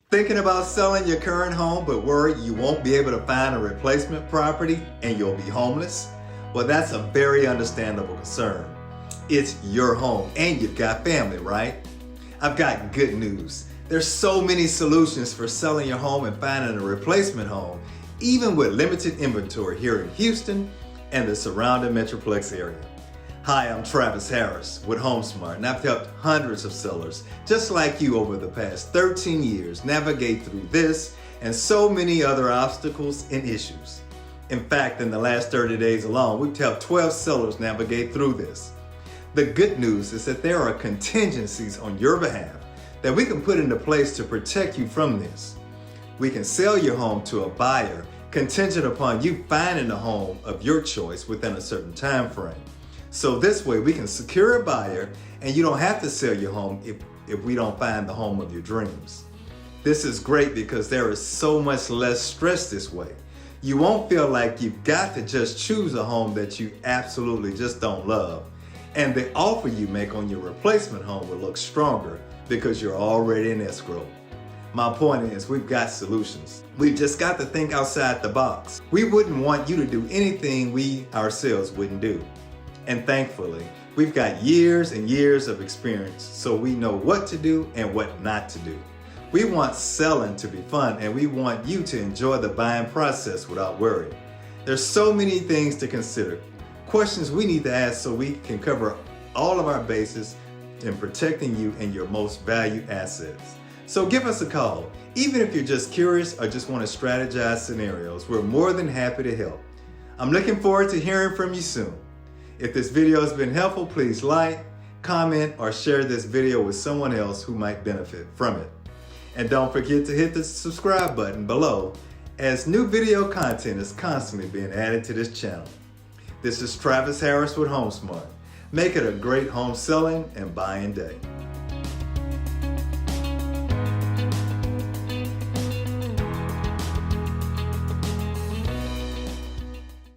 Thinking about selling your current home but worried you won't be able to find a replacement property and you'll be homeless? Well, that's a very understandable concern. It's your home and you've got family, right? I've got good news. There's so many solutions for selling your home and finding a replacement home, even with limited inventory here in Houston and the surrounding Metroplex area. Hi, I'm Travis Harris with HomeSmart, and I've helped hundreds of sellers just like you over the past 13 years navigate through this and so many other obstacles and issues. In fact, in the last 30 days alone, we've helped 12 sellers navigate through this. The good news is that there are contingencies on your behalf that we can put into place to protect you from this. We can sell your home to a buyer contingent upon you finding a home of your choice within a certain time frame. So this way we can secure a buyer and you don't have to sell your home if we don't find the home of your dreams. This is great because there is so much less stress this way. You won't feel like you've got to just choose a home that you absolutely just don't love. And the offer you make on your replacement home will look stronger because you're already in escrow. My point is, we've got solutions. We've just got to think outside the box. We wouldn't want you to do anything we ourselves wouldn't do. And thankfully, we've got years and years of experience, so we know what to do and what not to do. We want selling to be fun, and we want you to enjoy the buying process without worry. There's so many things to consider, questions we need to ask so we can cover all of our bases in protecting you and your most valued assets. So give us a call. Even if you're just curious or just want to strategize scenarios, we're more than happy to help. I'm looking forward to hearing from you soon. If this video has been helpful, please like, comment, or share this video with someone else who might benefit from it. And don't forget to hit the subscribe button below, as new video content is constantly being added to this channel. This is Travis Harris with HomeSmart. Make it a great home selling and buying day.